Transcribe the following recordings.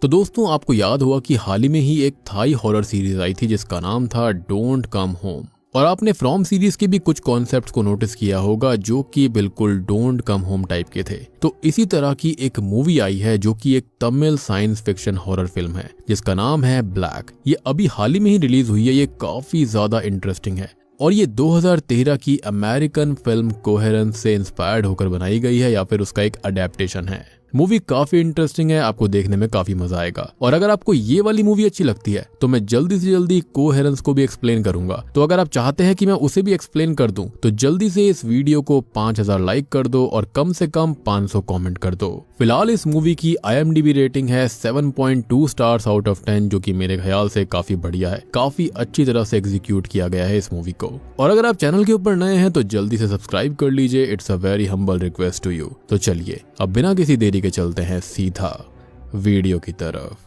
तो दोस्तों आपको याद होगा कि हाल ही में ही एक थाई हॉरर सीरीज आई थी जिसका नाम था डोंट कम होम। और आपने फ्रॉम सीरीज के भी कुछ कॉन्सेप्ट्स को नोटिस किया होगा जो कि बिल्कुल डोंट कम होम टाइप के थे। तो इसी तरह की एक मूवी आई है जो कि एक Tamil science fiction horror film है जिसका नाम है ब्लैक। ये अभी हाल ही में ही रिलीज हुई है। ये काफी ज्यादा इंटरेस्टिंग है और ये 2013 की अमेरिकन फिल्म कोहेरेंस से इंस्पायर्ड होकर बनाई गई है या फिर उसका एक अडेप्टेशन है। मूवी काफी इंटरेस्टिंग है, आपको देखने में काफी मजा आएगा। और अगर आपको ये वाली मूवी अच्छी लगती है तो मैं जल्दी से जल्दी कोहेरेंस को भी एक्सप्लेन करूंगा। तो अगर आप चाहते हैं कि मैं उसे भी एक्सप्लेन कर दूं तो जल्दी से इस वीडियो को 5000 लाइक कर दो और कम से कम 500 कमेंट कर दो। फिलहाल इस मूवी की IMDb रेटिंग है 7.2 स्टार्स आउट ऑफ 10 जो कि मेरे ख्याल से काफी बढ़िया है। काफी अच्छी तरह से एग्जीक्यूट किया गया है इस मूवी को। और अगर आप चैनल के ऊपर नए हैं तो जल्दी से सब्सक्राइब कर लीजिए। It's a very humble request to you. तो चलिए अब बिना किसी देरी के चलते हैं सीधा वीडियो की तरफ।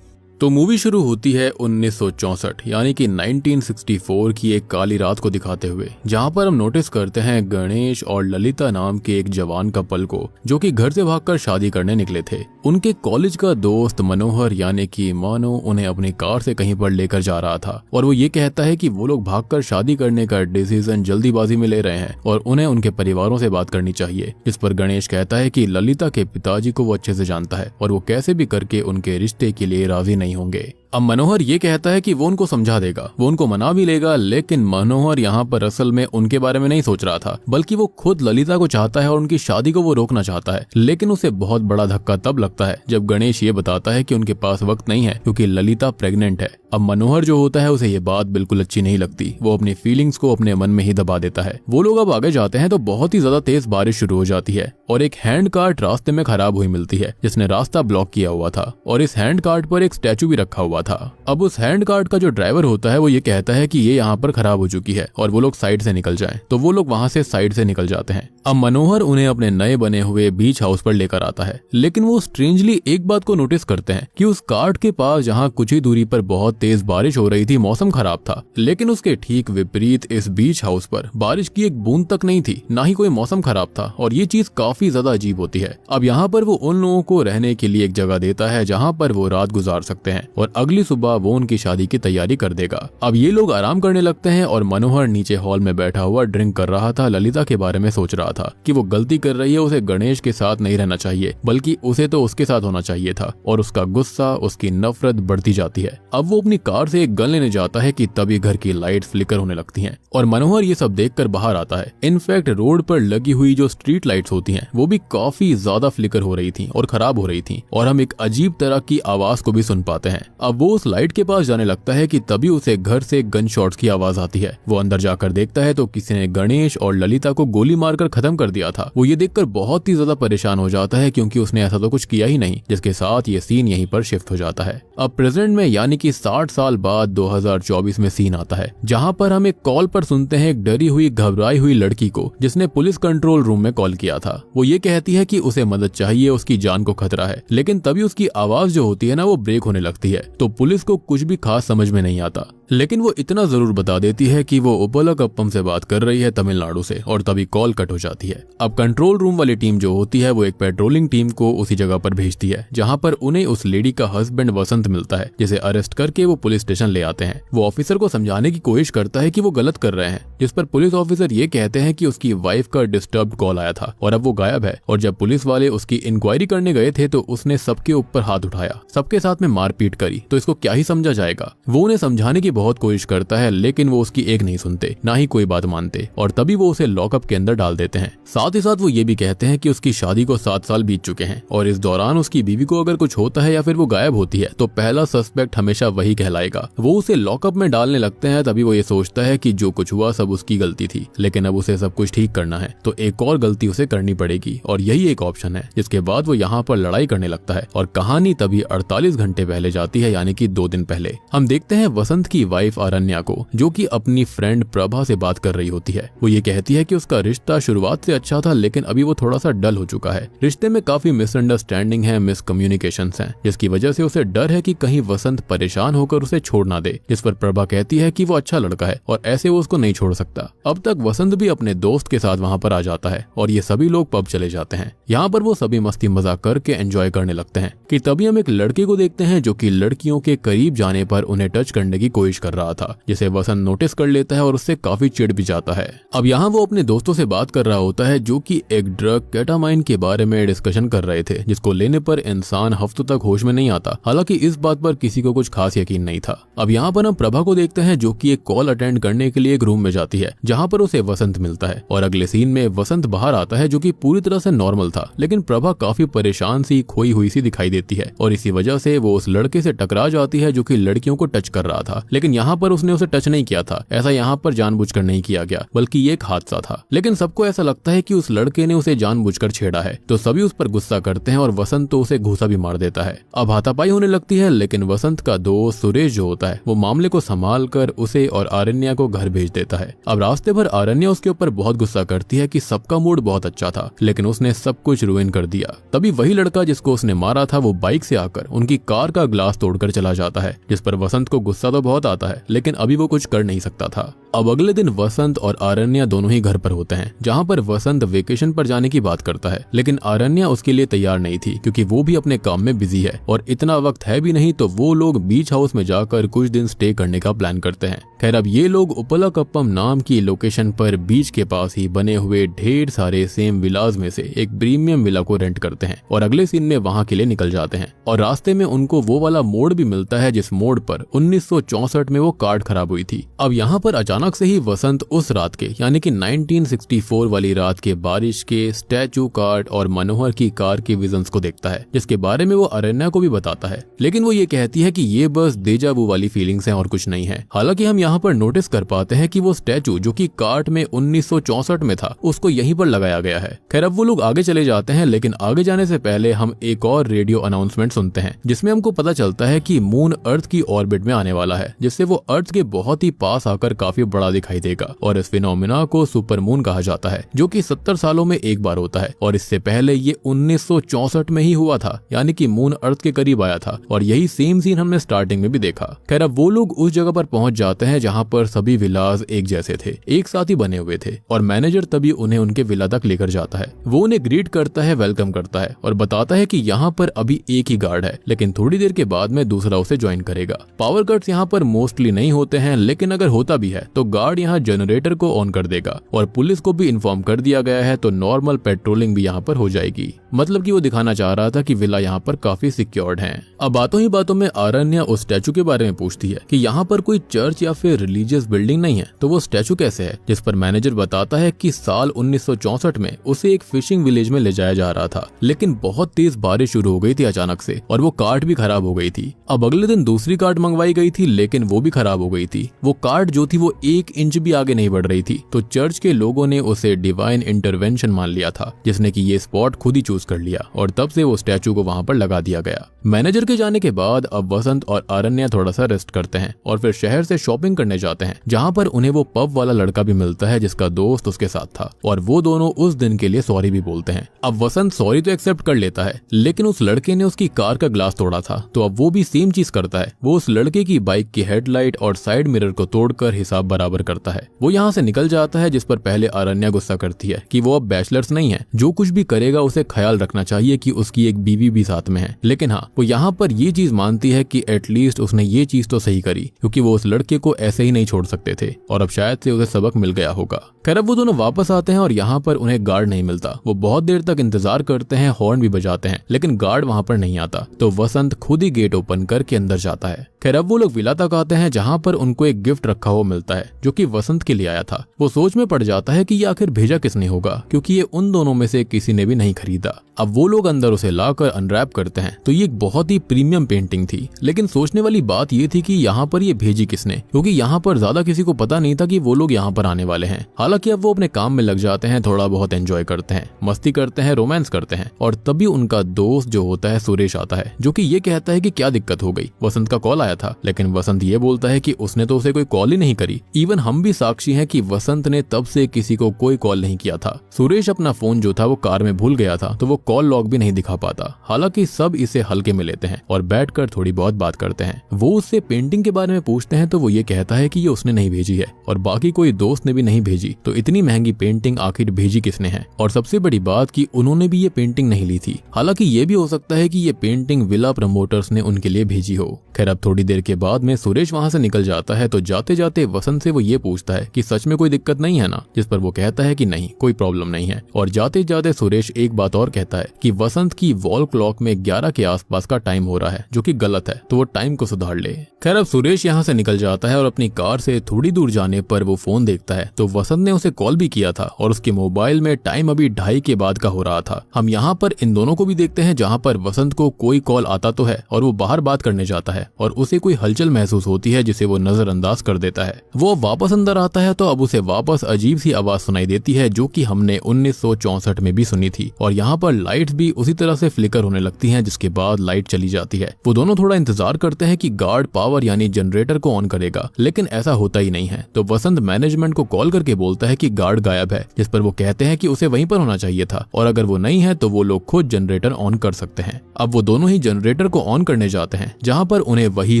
तो मूवी शुरू होती है 1964 यानी कि 1964 की एक काली रात को दिखाते हुए, जहां पर हम नोटिस करते हैं गणेश और ललिता नाम के एक जवान कपल को जो कि घर से भागकर शादी करने निकले थे। उनके कॉलेज का दोस्त मनोहर यानी कि मानो उन्हें अपनी कार से कहीं पर लेकर जा रहा था और वो ये कहता है कि वो लोग भागकर शादी करने का डिसीजन जल्दीबाजी में ले रहे हैं और उन्हें उनके परिवारों से बात करनी चाहिए। जिस पर गणेश कहता है कि ललिता के पिताजी को वो अच्छे से जानता है और वो कैसे भी करके उनके रिश्ते के लिए राजी नहीं होंगे। अब मनोहर ये कहता है कि वो उनको समझा देगा, वो उनको मना भी लेगा, लेकिन मनोहर यहाँ पर असल में उनके बारे में नहीं सोच रहा था बल्कि वो खुद ललिता को चाहता है और उनकी शादी को वो रोकना चाहता है। लेकिन उसे बहुत बड़ा धक्का तब लगता है जब गणेश ये बताता है कि उनके पास वक्त नहीं है क्योंकि ललिता प्रेग्नेंट है। अब मनोहर जो होता है उसे ये बात बिल्कुल अच्छी नहीं लगती। वो अपनी फीलिंग्स को अपने मन में ही दबा देता है। वो लोग अब आगे जाते हैं तो बहुत ही ज्यादा तेज बारिश शुरू हो जाती है और एक हैंड कार्ट रास्ते में खराब हुई मिलती है जिसने रास्ता ब्लॉक किया हुआ था और इस हैंड कार्ट पर एक स्टैचू भी रखा हुआ था। अब उस हैंड कार्ट का जो ड्राइवर होता है वो ये कहता है कि ये यहाँ पर खराब हो चुकी है और वो लोग साइड से निकल जाएं। तो वो लोग वहां से साइड से निकल जाते हैं। अब मनोहर उन्हें अपने नए बने हुए बीच हाउस पर लेकर आता है, लेकिन वो स्ट्रेंजली एक बात को नोटिस करते हैं कि उस कार्ट के पास जहाँ कुछ ही दूरी पर बहुत तेज बारिश हो रही थी, मौसम खराब था, लेकिन उसके ठीक विपरीत इस बीच हाउस पर बारिश की एक बूंद तक नहीं थी, ना ही कोई मौसम खराब था और ये चीज काफी ज्यादा अजीब होती है। अब यहाँ पर वो उन लोगों को रहने के लिए एक जगह देता है जहाँ पर वो रात गुजार सकते हैं और अगली सुबह वो उनकी शादी की तैयारी कर देगा। अब ये लोग आराम करने लगते हैं और मनोहर नीचे हॉल में बैठा हुआ ड्रिंक कर रहा था। ललिता के बारे में सोच रहा था कि वो गलती कर रही है, उसे गणेश के साथ नहीं रहना चाहिए बल्कि उसे तो उसके साथ होना चाहिए था और उसका गुस्सा, उसकी नफरत बढ़ती जाती है। अब वो अपनी कार से एक गन लेने जाता है कि तभी घर की लाइट फ्लिकर होने लगती हैं और मनोहर ये सब देखकर बाहर आता है। इनफैक्ट रोड पर लगी हुई जो स्ट्रीट लाइट्स होती हैं वो भी काफी ज्यादा फ्लिकर हो रही थी और खराब हो रही थी और हम एक अजीब तरह की आवाज को भी सुन पाते हैं। अब वो उस लाइट के पास जाने लगता है कि तभी उसे घर से गन शॉट्स की आवाज आती है। वो अंदर जाकर देखता है तो किसी ने गणेश और ललिता को गोली मारकर खत्म कर दिया था। वो ये देखकर बहुत ही ज्यादा परेशान हो जाता है क्योंकि उसने ऐसा तो कुछ किया ही नहीं, जिसके साथ ये सीन यहीं पर शिफ्ट हो जाता है। अब प्रेजेंट में यानी कि 60 साल बाद 2024 में सीन आता है जहां पर हम एक कॉल पर सुनते हैं एक डरी हुई घबराई हुई लड़की को जिसने पुलिस कंट्रोल रूम में कॉल किया था। वो ये कहती है कि उसे मदद चाहिए, उसकी जान को खतरा है, लेकिन तभी उसकी आवाज जो होती है ना वो ब्रेक होने लगती है। तो पुलिस को कुछ भी खास समझ में नहीं आता, लेकिन वो इतना जरूर बता देती है कि वो उपलकप्पम से बात कर रही है तमिलनाडु से और तभी कॉल कट हो जाती है। अब कंट्रोल रूम वाली टीम जो होती है वो एक पेट्रोलिंग टीम को उसी जगह पर भेजती है जहां पर उन्हें उस लेडी का हस्बैंड वसंत मिलता है जिसे अरेस्ट करके वो पुलिस स्टेशन ले आते हैं। वो ऑफिसर को समझाने की कोशिश करता है कि वो गलत कर रहे हैं, जिस पर पुलिस ऑफिसर ये कहते हैं कि उसकी वाइफ का डिस्टर्ब्ड कॉल आया था और अब वो गायब है और जब पुलिस वाले उसकी इंक्वायरी करने गए थे तो उसने सबके ऊपर हाथ उठाया, सबके साथ में मारपीट करी, तो इसको क्या ही समझा जाएगा। वो उन्हें समझाने की बहुत कोशिश करता है लेकिन वो उसकी एक नहीं सुनते, ना ही कोई बात मानते और तभी वो उसे लॉकअप के अंदर डाल देते हैं। साथ ही साथ वो ये भी कहते हैं कि उसकी शादी को 7 साल बीत चुके हैं और इस दौरान उसकी बीवी को अगर कुछ होता है या फिर वो गायब होती है तो पहला सस्पेक्ट हमेशा वही कहलाएगा। वो उसे लॉकअप में डालने लगते हैं। तभी वो ये सोचता है कि जो कुछ हुआ सब उसकी गलती थी, लेकिन अब उसे सब कुछ ठीक करना है तो एक और गलती उसे करनी पड़ेगी और यही एक ऑप्शन है। जिसके बाद वो यहाँ पर लड़ाई करने लगता है और कहानी तभी 48 घंटे पहले जाती है यानी कि 2 दिन पहले। हम देखते हैं वसंत की की वाइफ आरण्या को, जो कि अपनी फ्रेंड प्रभा से बात कर रही होती है। वो ये कहती है कि उसका रिश्ता शुरुआत से अच्छा था, लेकिन अभी वो थोड़ा सा डल हो चुका है। रिश्ते में काफी मिसअंडरस्टैंडिंग है, मिसकम्युनिकेशंस हैं, जिसकी वजह से उसे डर है कि कहीं वसंत परेशान होकर उसे छोड़ ना दे। इस पर प्रभा कहती है कि वो अच्छा लड़का है और ऐसे वो उसको नहीं छोड़ सकता। अब तक वसंत भी अपने दोस्त के साथ वहाँ पर आ जाता है और ये सभी लोग पब चले जाते हैं। यहाँ पर वो सभी मस्ती मजाक करके एंजॉय करने लगते हैं कि तभी हम एक लड़के को देखते हैं जो कि लड़कियों के करीब जाने पर उन्हें टच करने की कोशिश कर रहा था, जिसे वसंत नोटिस कर लेता है और उससे काफी चिढ़ भी जाता है। अब यहाँ वो अपने दोस्तों से बात कर रहा होता है जो कि एक ड्रग केटामाइन के बारे में डिस्कशन कर रहे थे, जिसको लेने पर इंसान हफ्तों तक होश में नहीं आता। हालांकि इस बात पर किसी को कुछ खास यकीन नहीं था। अब यहाँ पर हम प्रभा को देखते हैं जो कि एक कॉल अटेंड करने के लिए एक रूम में जाती है, जहाँ पर उसे वसंत मिलता है और अगले सीन में वसंत बाहर आता है जो कि पूरी तरह से नॉर्मल था, लेकिन प्रभा काफी परेशान सी, खोई हुई सी दिखाई देती है और इसी वजह से वो उस लड़के से टकरा जाती है जो कि लड़कियों को टच कर रहा था। लेकिन यहाँ पर उसने उसे टच नहीं किया था, ऐसा यहाँ पर जानबूझकर नहीं किया गया, बल्कि ये एक हादसा था। लेकिन सबको ऐसा लगता है कि उस लड़के ने उसे जानबूझकर छेड़ा है, तो सभी उस पर गुस्सा करते हैं और वसंत तो उसे घूसा भी मार देता है। अब हाथापाई होने लगती है, लेकिन वसंत का दोस्त सुरेश जो होता है वो मामले को संभाल कर उसे और आरण्या को घर भेज देता है। अब रास्ते भर आरण्या उसके ऊपर बहुत गुस्सा करती है कि सबका मूड बहुत अच्छा था, लेकिन उसने सब कुछ रुइन कर दिया। तभी वही लड़का जिसको उसने मारा था वो बाइक से आकर उनकी कार का ग्लास तोड़कर चला जाता है, जिस पर वसंत को गुस्सा तो बहुत आता है, लेकिन अभी वो कुछ कर नहीं सकता था। अब अगले दिन वसंत और आरण्या दोनों ही घर पर होते हैं, जहाँ पर वसंत वेकेशन पर जाने की बात करता है, लेकिन आरण्या उसके लिए तैयार नहीं थी क्योंकि वो भी अपने काम में बिजी है और इतना वक्त है भी नहीं। तो वो लोग बीच हाउस में जाकर कुछ दिन स्टे करने का प्लान करते हैं। खैर अब ये लोग उपलाकप्पम नाम की लोकेशन पर बीच के पास ही बने हुए ढेर सारे सेम विलाज में से एक प्रीमियम विला को रेंट करते हैं और अगले सीन में वहाँ के लिए निकल जाते हैं। और रास्ते में उनको वो वाला मोड़ भी मिलता है जिस मोड़ पर 1964 में वो कार्ड खराब हुई थी। अब यहाँ पर अचानक से ही वसंत उस रात के यानी कि 1964 वाली रात के बारिश के स्टैचू कार्ड और मनोहर की कार के विजन्स को देखता है, जिसके बारे में वो अरण्या को भी बताता है, लेकिन वो ये कहती है कि ये बस डेजा वू वाली फीलिंग्स हैं और कुछ नहीं है। हालांकि हम यहाँ पर नोटिस कर पाते हैं कि वो स्टैचू जो कि कार्ड में 1964 में था उसको यहीं पर लगाया गया है। खैर अब वो लोग आगे चले जाते हैं, लेकिन आगे जाने से पहले हम एक और रेडियो अनाउंसमेंट सुनते हैं जिसमें हमको पता चलता है कि मून अर्थ की ऑर्बिट में आने वाला है, जिससे वो अर्थ के बहुत ही पास आकर काफी बड़ा दिखाई देगा और इस फिनोमिना को सुपर मून कहा जाता है, जो कि 70 सालों में एक बार होता है और इससे पहले ये 1964 में ही हुआ था, यानी कि मून अर्थ के करीब आया था और यही सेम सीन हमने स्टार्टिंग में भी देखा। खैर अब वो लोग उस जगह पर पहुंच जाते हैं जहां पर सभी विलाज एक जैसे थे, एक साथ ही बने हुए थे और मैनेजर तभी उन्हें उनके विला तक लेकर जाता है। वो उन्हें ग्रीट करता है, वेलकम करता है और बताता है कि यहाँ पर अभी एक ही गार्ड है, लेकिन थोड़ी देर के बाद में दूसरा उसे ज्वाइन करेगा। पावर कट्स यहाँ पर मोस्टली नहीं होते हैं, लेकिन अगर होता भी है तो गार्ड यहाँ जनरेटर को ऑन कर देगा और पुलिस को भी इन्फॉर्म कर दिया गया है, तो नॉर्मल पेट्रोलिंग भी यहाँ पर हो जाएगी। मतलब कि वो दिखाना चाह रहा था कि विला यहाँ पर काफी सिक्योर्ड है। अब बातों ही बातों में आरण्या उस स्टैचू के बारे में पूछती है कि यहाँ पर कोई चर्च या फिर रिलीजियस बिल्डिंग नहीं है, तो वो स्टैचू कैसे है, जिस पर मैनेजर बताता है कि साल 1964 में उसे एक फिशिंग विलेज में ले जाया जा रहा था, लेकिन बहुत तेज बारिश शुरू हो गई थी अचानक से और वो कार्ट भी खराब हो गई थी। अब अगले दिन दूसरी कार्ट मंगवाई गई थी, लेकिन वो भी खराब हो गई थी। वो कार्ट जो थी वो 1 इंच भी आगे नहीं बढ़ रही थी, तो चर्च के लोगों ने उसे डिवाइन इंटरवेंशन मान लिया था, जिसने कि ये स्पॉट खुद ही चूज कर लिया और तब से वो स्टैचू को वहां पर लगा दिया गया। मैनेजर के जाने के बाद अब वसंत और आरण्या थोड़ा सा रेस्ट करते हैं और फिर शहर से शॉपिंग करने जाते हैं, जहां पर उन्हें वो पब वाला लड़का भी मिलता है जिसका दोस्त उसके साथ था और वो दोनों उस दिन के लिए सॉरी भी बोलते हैं। अब वसंत सॉरी तो एक्सेप्ट कर लेता है, लेकिन उस लड़के ने उसकी कार का ग्लास तोड़ा था, तो अब वो भी सेम चीज करता है। वो उस लड़के की बाइक की हेडलाइट और साइड मिरर को तोड़कर हिसाब बराबर करता है। वो यहाँ से निकल जाता है, जिस पर पहले आरण्या गुस्सा करती है कि वो अब बैचलर्स नहीं है, जो कुछ भी करेगा उसे ख्याल रखना चाहिए कि उसकी एक बीवी भी साथ में है। लेकिन हाँ, वो यहाँ पर ये चीज मानती है कि एटलीस्ट उसने ये चीज तो सही करी, क्योंकि वो उस लड़के को ऐसे ही नहीं छोड़ सकते थे और अब शायद से उसे सबक मिल गया होगा। खैर अब वो दोनों वापस आते हैं और यहाँ पर उन्हें गार्ड नहीं मिलता। वो बहुत देर तक इंतजार करते हैं, हॉर्न भी बजाते हैं, लेकिन गार्ड वहाँ पर नहीं आता, तो वसंत खुद ही गेट ओपन करके अंदर जाता है। खैर अब वो लोग विला तक आते हैं, जहाँ पर उनको एक गिफ्ट रखा हुआ मिलता है जो कि वसंत के लिए आया था। वो सोच में पड़ जाता है कि ये आखिर भेजा किसने होगा, क्योंकि ये उन दोनों में से किसी ने भी नहीं खरीदा। अब वो लोग अंदर उसे लाकर अनरैप करते हैं, तो ये एक बहुत ही प्रीमियम पेंटिंग थी। लेकिन सोचने वाली बात ये थी कि यहाँ पर ये भेजी किसने, क्योंकि यहाँ पर ज्यादा किसी को पता नहीं था कि वो लोग यहाँ पर आने वाले हैं। हालांकि अब वो अपने काम में लग जाते हैं, थोड़ा बहुत एंजॉय करते हैं, मस्ती करते हैं, रोमांस करते हैं और तभी उनका दोस्त जो होता है सुरेश आता है, जो कि ये कहता है कि क्या दिक्कत हो गई। वसंत का कॉल आया था, लेकिन वसंत ये ये बोलता है कि उसने तो उसे कोई कॉल ही नहीं करी। इवन हम भी साक्षी हैं कि वसंत ने तब से किसी को कोई कॉल नहीं किया था। सुरेश अपना फोन जो था वो कार में भूल गया था, तो वो कॉल लॉग भी नहीं दिखा पाता। हालांकि सब इसे हल्के में लेते हैं और बैठकर थोड़ी बहुत बात करते हैं। वो उससे पेंटिंग के बारे में पूछते हैं तो वो ये कहता है कि ये उसने नहीं भेजी है और बाकी कोई दोस्त ने भी नहीं भेजी, तो इतनी महंगी पेंटिंग आखिर भेजी किसने है। और सबसे बड़ी बात कि उन्होंने भी ये पेंटिंग नहीं ली थी। हालांकि ये भी हो सकता है कि ये पेंटिंग विला प्रमोटर्स ने उनके लिए भेजी हो। खैर अब थोड़ी देर के बाद में सुरेश वहां से निकल जाता है, तो जाते जाते वसंत से वो ये पूछता है कि सच में कोई दिक्कत नहीं है ना, जिस पर वो कहता है कि नहीं, कोई प्रॉब्लम नहीं है। और जाते जाते सुरेश एक बात और कहता है कि वसंत की वॉल क्लॉक में 11 के आसपास का टाइम हो रहा है, जो कि गलत है, तो वो टाइम को सुधार ले। खैर अब सुरेश यहाँ से निकल जाता है और अपनी कार से थोड़ी दूर जाने पर वो फोन देखता है, तो वसंत ने उसे कॉल भी किया था और उसके मोबाइल में टाइम अभी 2:30 के बाद का हो रहा था। हम यहाँ पर इन दोनों को भी देखते हैं, जहाँ पर वसंत को कोई कॉल आता तो है और वो बाहर बात करने जाता है और उसे कोई हलचल महसूस होती है जिसे वो नजरअंदाज कर देता है। वो वापस अंदर आता है तो अब उसे वापस अजीब सी आवाज सुनाई देती है, जो कि हमने 1964 में भी सुनी थी। और यहाँ पर लाइट्स भी उसी तरह से फ्लिकर होने लगती हैं, जिसके बाद लाइट चली जाती है। वो दोनों थोड़ा इंतजार करते हैं कि गार्ड पावर यानी जनरेटर को ऑन करेगा, लेकिन ऐसा होता ही नहीं है। तो वसंत मैनेजमेंट को कॉल करके बोलता है कि गार्ड गायब है, जिस पर वो कहते हैं कि उसे वहीं पर होना चाहिए था और अगर वो नहीं है तो वो लोग खुद जनरेटर ऑन कर सकते हैं। अब वो दोनों ही जनरेटर को ऑन करने जाते हैं, जहाँ पर उन्हें वही